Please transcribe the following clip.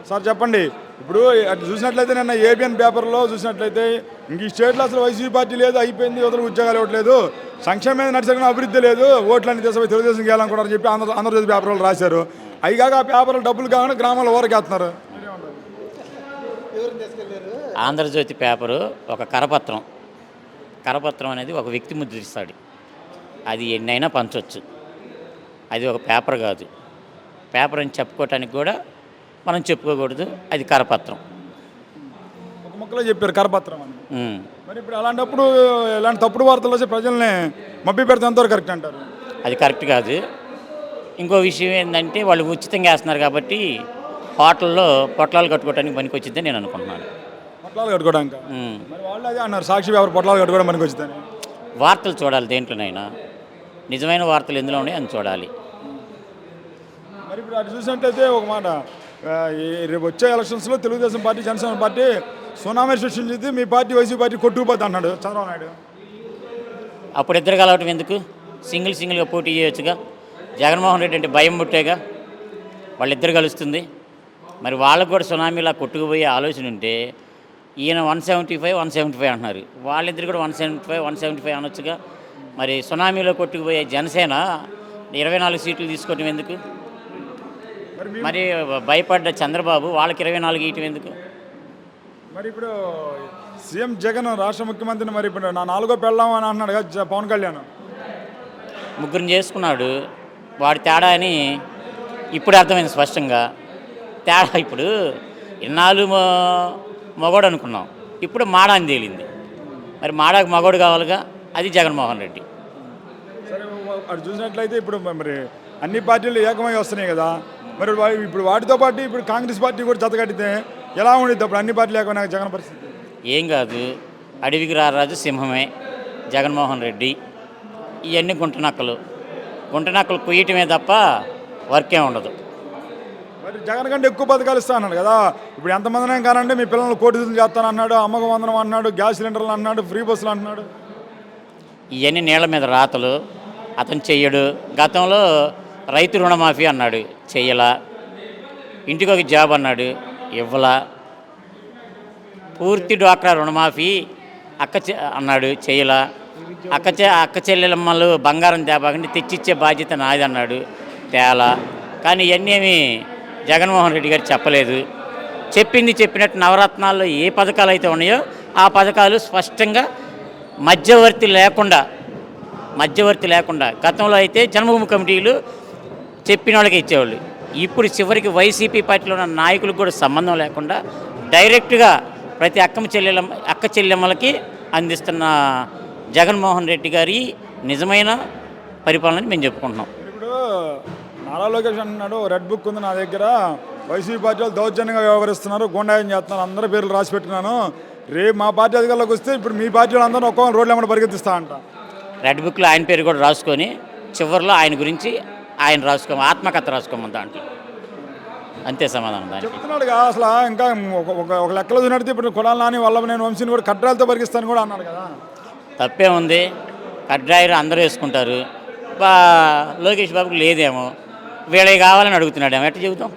Sir చెప్పండి. ఇప్పుడు అటు చూసినట్లయితే నిన్న ఏబిఎన్ పేపర్లో చూసినట్లయితే ఇంక ఈ స్టేట్లో అసలు వైసీపీ పార్టీ లేదు, అయిపోయింది, యువతలకు ఉద్యోగాలు ఇవ్వట్లేదు, సంక్షేమం మీద నడిచిన అభివృద్ధి లేదు, ఓట్లన్నీ తీసుకుపోయి తెలుగుదేశం గేయాలనుకుంటారని చెప్పి ఆంధ్రజ్యోతి పేపర్ వాళ్ళు రాశారు. అయిగాక ఆ పేపర్లు డబ్బులు కాకుండా గ్రామాల్లో ఊరకేస్తున్నారు. ఆంధ్రజ్యోతి పేపరు ఒక కరపత్రం. కరపత్రం అనేది ఒక వ్యక్తి ముద్రిస్తాడు. అది ఎన్నైనా పంచవచ్చు. అది ఒక పేపర్ కాదు. పేపర్ అని చెప్పుకోవటానికి కూడా మనం చెప్పుకోకూడదు. అది కరపత్రం. ఒక ముక్కలో చెప్పారు కరపత్రం అని. మరి ఇప్పుడు అలాంటప్పుడు ఇలాంటి తప్పుడు వార్తలు వచ్చి ప్రజల్ని మభ్య పెడితే ఎంతవరకు కరెక్ట్ అంటారు? అది కరెక్ట్ కాదు. ఇంకో విషయం ఏంటంటే వాళ్ళు ఉచితంగా వేస్తున్నారు కాబట్టి హోటల్లో పొట్లాలు కట్టుకోవడానికి పనికి వచ్చిందని నేను అనుకుంటున్నాను. పొట్లాలు కట్టుకోవడానికి మరి వాళ్ళు అదే అన్నారు, సాక్షి పేపర్ పొట్లాలు కట్టుకోవడం పనికి వచ్చిందని. వార్తలు చూడాలి, దేంట్లోనైనా నిజమైన వార్తలు ఎందులో ఉన్నాయి అని చూడాలి. మరి ఇప్పుడు అటు చూసినట్టయితే ఒక మాట, రేపు వచ్చే ఎలక్షన్స్లో Telugu Desam party Janasena party tsunami సృష్టించింది, మీ పార్టీ వైసీపీ పార్టీ కొట్టుకుపోతా అన్నాడు చంద్రబాబు నాయుడు. అప్పుడు ఇద్దరు కలవటం ఎందుకు? సింగిల్గా పోటీ చేయొచ్చుగా. జగన్మోహన్ రెడ్డి అంటే భయం పుట్టేగా వాళ్ళిద్దరు కలుస్తుంది. మరి వాళ్ళకు కూడా సునామీలా కొట్టుకుపోయే ఆలోచన ఉంటే ఈయన 175 అంటున్నారు, వాళ్ళిద్దరు కూడా 175 అనొచ్చుగా. మరి సునామీలో కొట్టుకుపోయే జనసేన 24 సీట్లు తీసుకోవటం ఎందుకు? మరి భయపడ్డ చంద్రబాబు వాళ్ళకి 24 ఇవ్వటం ఎందుకు? మరి ఇప్పుడు సీఎం జగన్ రాష్ట్ర ముఖ్యమంత్రిని మరి ఇప్పుడు నా 4వ పెళ్ళాం అని అంటున్నాడు కదా పవన్ కళ్యాణ్. ముగ్గురిని చేసుకున్నాడు. వాడి తేడా అని ఇప్పుడు అర్థమైంది స్పష్టంగా. తేడా ఇప్పుడు ఇన్నాళ్ళు మగోడు అనుకున్నాం, ఇప్పుడు మాడా అని తేలింది. మరి మాడాకు మగోడు కావాలిగా, అది జగన్మోహన్ రెడ్డి. సరే అటు చూసినట్లయితే ఇప్పుడు మరి అన్ని పార్టీలు ఏకమై వస్తున్నాయి కదా, మరి ఇప్పుడు వాటితో పాటు ఇప్పుడు కాంగ్రెస్ పార్టీ కూడా జతకట్టితే ఎలా ఉండేది అప్పుడు అన్ని పార్టీలు ఏకమైనా జగన్ పరిస్థితి? ఏం కాదు, అడవికి రారాజు సింహమే జగన్మోహన్ రెడ్డి. ఇవన్నీ గుంటనక్కలు కుయ్యటమే తప్ప వర్కే ఉండదు. మరి జగన్ కంటే ఎక్కువ పథకాలు ఇస్తా అన్నాడు కదా. ఇప్పుడు ఎంతమందినే కానండి మీ పిల్లలు కోటితులు చేస్తానన్నాడు, అమ్మక వందనం అన్నాడు, గ్యాస్ సిలిండర్లు అన్నాడు, ఫ్రీ బస్సులు అంటున్నాడు. ఇవన్నీ నీళ్ళ మీద రాతలు. అతను చెయ్యడు. గతంలో రైతు రుణమాఫీ అన్నాడు, చెయ్యలా. ఇంటికి ఒక జాబ్ అన్నాడు, ఇవ్వలా. పూర్తి డ్వాక్రా రుణమాఫీ అన్నాడు, చెయ్యలా. అక్క చెల్లెలమ్మలు బంగారం తేబాకండి, తెచ్చిచ్చే బాధ్యత నాది అన్నాడు, తేలా. కానీ ఇవన్నీ ఏమి జగన్మోహన్ రెడ్డి గారు చెప్పలేదు. చెప్పినట్టు నవరత్నాల్లో ఏ పథకాలు అయితే ఉన్నాయో ఆ పథకాలు స్పష్టంగా మధ్యవర్తి లేకుండా గతంలో అయితే జన్మభూమి కమిటీలు చెప్పిన వాళ్ళకి ఇచ్చేవాళ్ళు. ఇప్పుడు చివరికి వైసీపీ పార్టీలో ఉన్న నాయకులకు కూడా సంబంధం లేకుండా డైరెక్ట్గా ప్రతి అక్క చెల్లెమ్మలకి అందిస్తున్న జగన్మోహన్ రెడ్డి గారి నిజమైన పరిపాలనని మేము చెప్పుకుంటున్నాం. ఇప్పుడు నారా లోకేష్ అంటున్నాడు, రెడ్ బుక్ ఉంది నా దగ్గర, వైసీపీ పార్టీ వాళ్ళు దౌర్జన్యంగా వ్యవహరిస్తున్నారు, గుండాయం చేస్తున్నారు, అందరి పేర్లు రాసి పెట్టుకున్నాను, రేపు మా పార్టీ అధికారులకు వస్తే ఇప్పుడు మీ పార్టీ వాళ్ళందరూ ఒక్కొక్క రోడ్లు ఏమైనా పరిగెత్తిస్తా అంట. రెడ్ బుక్లో ఆయన పేరు కూడా రాసుకొని చివరిలో ఆయన గురించి ఆత్మకథ రాసుకోమని దాంట్లో అంతే సమాధానం. దానికి చెప్తున్నాడుగా అసలు ఇంకా ఒక లెక్కలో చూసినట్టు ఇప్పుడు కొడాలి నాని వల్లభనేని వంశీని కూడా కడ్రాలతో పరిగిస్తాను కూడా అన్నాడు కదా. తప్పే ఉంది, కడ్రాయిలు అందరూ వేసుకుంటారు. లోకేష్ బాబుకి లేదేమో, వీళ్ళకి కావాలని అడుగుతున్నాడేమో, ఎట్లా చెబుతాం?